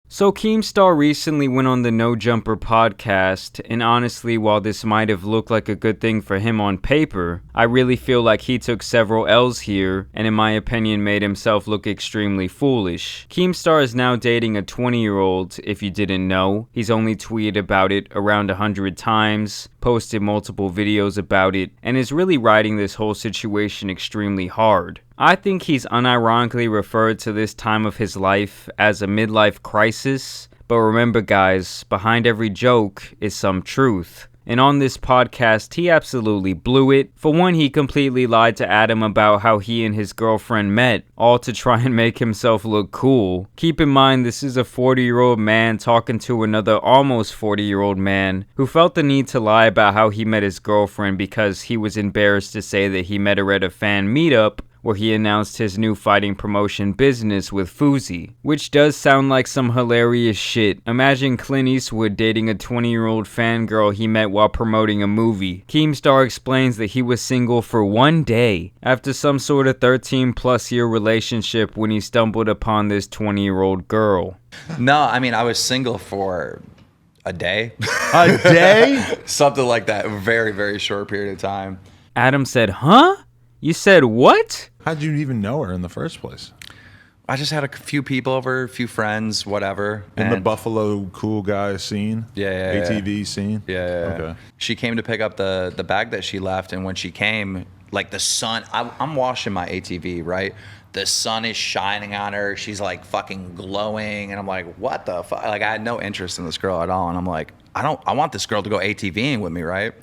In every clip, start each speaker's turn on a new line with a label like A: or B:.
A: So Keemstar recently went on the No Jumper podcast, and honestly, while this might have looked like a good thing for him on paper, I really feel like he took several L's here, and in my opinion made himself look extremely foolish. Keemstar is now dating a 20-year-old, if you didn't know. He's only tweeted about it around 100 times, posted multiple videos about it, and is really riding this whole situation extremely hard. I think he's unironically referred to this time of his life as a midlife crisis, but remember guys, behind every joke is some truth. And on this podcast, he absolutely blew it. For one, he completely lied to Adam about how he and his girlfriend met, all to try and make himself look cool. Keep in mind, this is a 40-year-old man talking to another almost 40-year-old man who felt the need to lie about how he met his girlfriend because he was embarrassed to say that he met her at a fan meetup where he announced his new fighting promotion business with Fuzi, which does sound like some hilarious shit. Imagine Clint Eastwood dating a 20-year-old fangirl he met while promoting a movie. Keemstar explains that he was single for one day after some sort of 13+ year relationship when he stumbled upon this 20-year-old girl.
B: No, I mean, I was single for a day.
C: A day?
B: Something like that. A very, very short period of time.
A: Adam said, huh? You said what?
C: How'd you even know her in the first place?
B: I just had a few people over, a few friends, whatever.
C: In the Buffalo cool guy scene?
B: Yeah.
C: ATV scene?
B: Yeah.
C: Okay.
B: She came to pick up the bag that she left, and when she came, like the sun, I'm washing my ATV, right? The sun is shining on her. She's like fucking glowing, and I'm like, what the fuck? Like, I had no interest in this girl at all, and I'm like, I want this girl to go ATVing with me, right?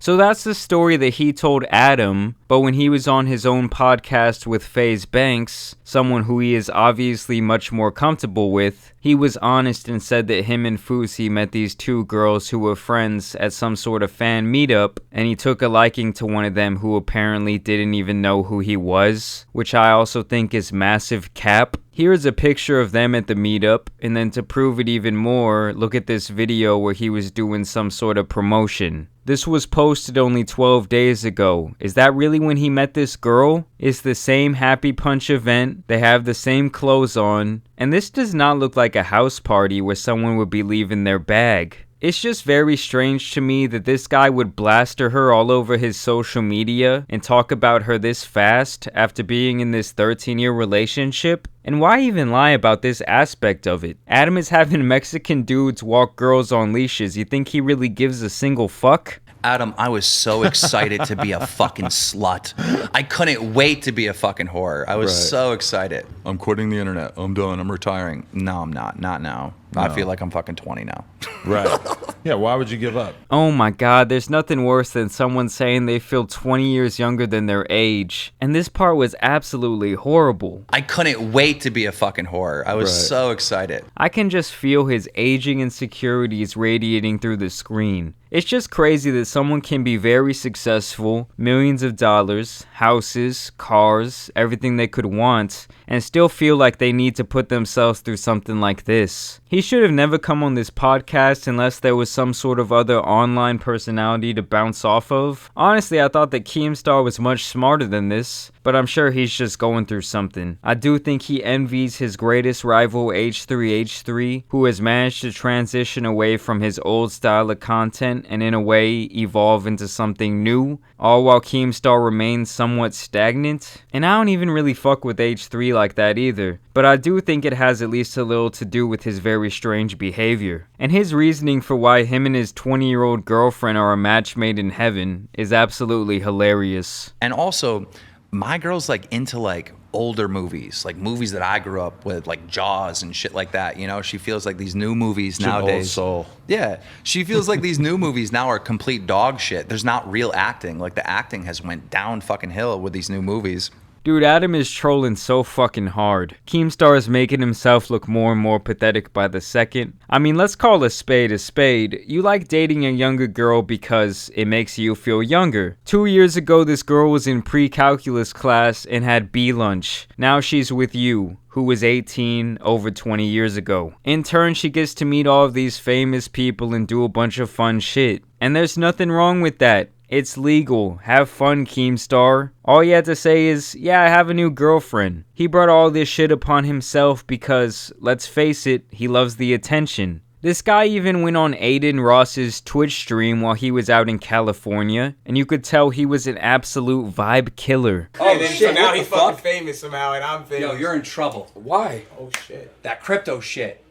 A: So that's the story that he told Adam, but when he was on his own podcast with FaZe Banks, someone who he is obviously much more comfortable with, he was honest and said that him and Fuzi met these two girls who were friends at some sort of fan meetup, and he took a liking to one of them who apparently didn't even know who he was, which I also think is massive cap. Here is a picture of them at the meetup, and then to prove it even more, look at this video where he was doing some sort of promotion. This was posted only 12 days ago. Is that really when he met this girl? It's the same Happy Punch event, they have the same clothes on, and this does not look like a house party where someone would be leaving their bag. It's just very strange to me that this guy would blaster her all over his social media and talk about her this fast after being in this 13-year relationship. And why even lie about this aspect of it? Adam is having Mexican dudes walk girls on leashes. You think he really gives a single fuck?
B: Adam, I was so excited to be a fucking slut. I couldn't wait to be a fucking whore. I was so excited. I'm quitting the internet. I'm done. I'm retiring. No, I'm not. Not now. No. I feel like I'm fucking 20 now.
C: Right. Yeah, why would you give up?
A: Oh my god, there's nothing worse than someone saying they feel 20 years younger than their age. And this part was absolutely horrible.
B: I couldn't wait to be a fucking whore. I was so excited.
A: I can just feel his aging insecurities radiating through the screen. It's just crazy that someone can be very successful, millions of dollars, houses, cars, everything they could want, and still feel like they need to put themselves through something like this. He should have never come on this podcast unless there was some sort of other online personality to bounce off of. Honestly, I thought that Keemstar was much smarter than this, but I'm sure he's just going through something. I do think he envies his greatest rival H3H3, who has managed to transition away from his old style of content and in a way evolve into something new, all while Keemstar remains somewhat stagnant. And I don't even really fuck with H3 like that either, but I do think it has at least a little to do with his very strange behavior. And his reasoning for why him and his 20-year-old girlfriend are a match made in heaven is absolutely hilarious.
B: And also, my girl's like into like older movies, like movies that I grew up with, like Jaws and shit like that. You know, she feels like these new movies nowadays.
C: Old soul.
B: Yeah, she feels like these new movies now are complete dog shit. There's not real acting. Like the acting has went down fucking hill with these new movies.
A: Dude, Adam is trolling so fucking hard. Keemstar is making himself look more and more pathetic by the second. I mean, let's call a spade a spade. You like dating a younger girl because it makes you feel younger. 2 years ago, this girl was in pre-calculus class and had B lunch. Now she's with you, who was 18 over 20 years ago. In turn, she gets to meet all of these famous people and do a bunch of fun shit. And there's nothing wrong with that. It's legal. Have fun, Keemstar. All he had to say is, yeah, I have a new girlfriend. He brought all this shit upon himself because, let's face it, he loves the attention. This guy even went on Aiden Ross's Twitch stream while he was out in California, and you could tell he was an absolute vibe killer.
D: Oh shit, so now he's fucking famous somehow and I'm famous.
E: Yo, you're in trouble.
D: Why? Oh shit.
E: That crypto shit.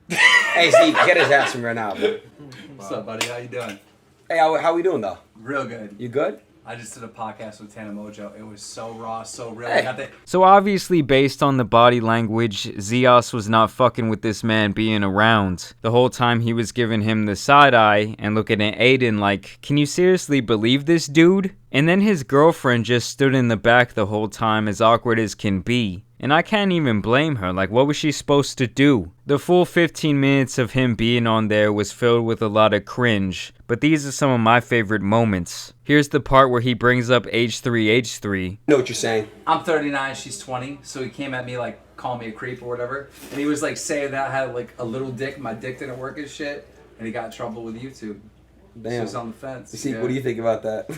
F: Hey, Steve, get his ass from right now, bro.
E: What's up, buddy? How you doing?
F: Hey, how we doing, though?
E: Real good.
F: You good?
E: I just did a podcast with Tana Mojo. It was so raw, so real.
F: Hey.
A: So obviously, based on the body language, Zios was not fucking with this man being around. The whole time he was giving him the side eye and looking at Aiden like, can you seriously believe this dude? And then his girlfriend just stood in the back the whole time, as awkward as can be. And I can't even blame her, like what was she supposed to do? The full 15 minutes of him being on there was filled with a lot of cringe, but these are some of my favorite moments. Here's the part where he brings up H3H3.
F: I know what you're saying.
E: I'm 39, she's 20, so he came at me like, call me a creep or whatever. And he was like saying that I had like a little dick, my dick didn't work and shit. And he got in trouble with YouTube.
F: Damn.
E: So he's on the fence.
F: See,
E: yeah.
F: what do you think about that?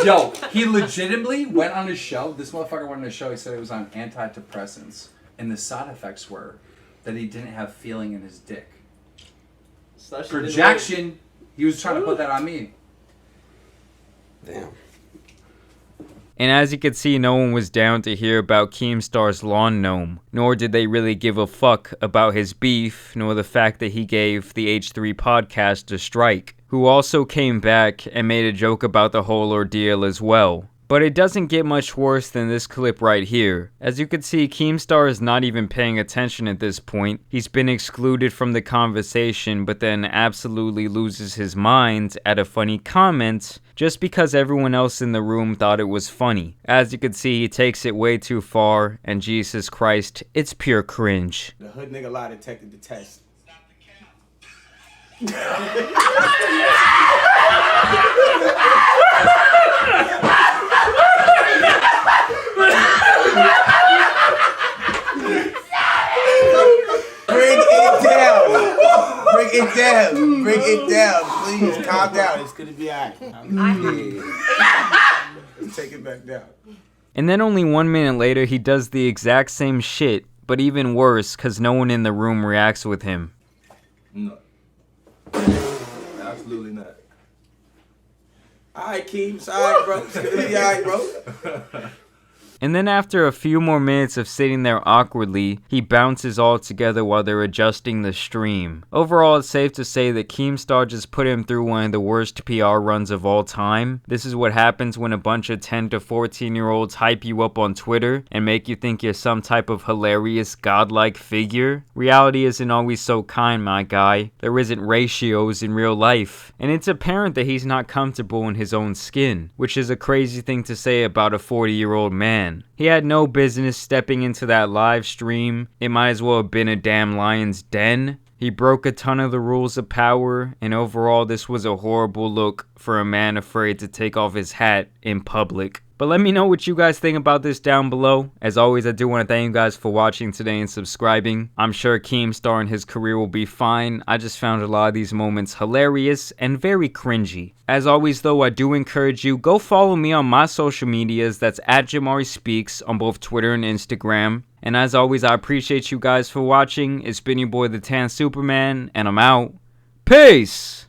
E: Yo, he legitimately went on his show. This motherfucker went on his show. He said it was on antidepressants. And the side effects were that he didn't have feeling in his dick. Projection. He was trying to put that on me.
F: Damn.
A: And as you can see, no one was down to hear about Keemstar's lawn gnome, nor did they really give a fuck about his beef, nor the fact that he gave the H3 podcast a strike, who also came back and made a joke about the whole ordeal as well. But it doesn't get much worse than this clip right here. As you can see, Keemstar is not even paying attention at this point. He's been excluded from the conversation, but then absolutely loses his mind at a funny comment just because everyone else in the room thought it was funny. As you can see, he takes it way too far, and Jesus Christ, it's pure cringe.
D: The hood nigga lie detected the test. Bring it down, please. Calm down. It's gonna be alright. Let's take it back down.
A: And then only 1 minute later, he does the exact same shit, but even worse, cause no one in the room reacts with him.
D: No. Absolutely not. Alright, Keems. Alright, bro. It's gonna be alright, bro.
A: And then after a few more minutes of sitting there awkwardly, he bounces all together while they're adjusting the stream. Overall, it's safe to say that Keemstar just put him through one of the worst PR runs of all time. This is what happens when a bunch of 10 to 14-year-olds hype you up on Twitter and make you think you're some type of hilarious godlike figure. Reality isn't always so kind, my guy. There isn't ratios in real life. And it's apparent that he's not comfortable in his own skin, which is a crazy thing to say about a 40-year-old man. He had no business stepping into that live stream. It might as well have been a damn lion's den. He broke a ton of the rules of power, and overall this was a horrible look for a man afraid to take off his hat in public. But let me know what you guys think about this down below. As always, I do want to thank you guys for watching today and subscribing. I'm sure Keemstar and his career will be fine. I just found a lot of these moments hilarious and very cringy. As always though, I do encourage you, go follow me on my social medias. That's at JAMARI Speaks on both Twitter and Instagram. And as always, I appreciate you guys for watching. It's been your boy, the Tan Superman, and I'm out. Peace!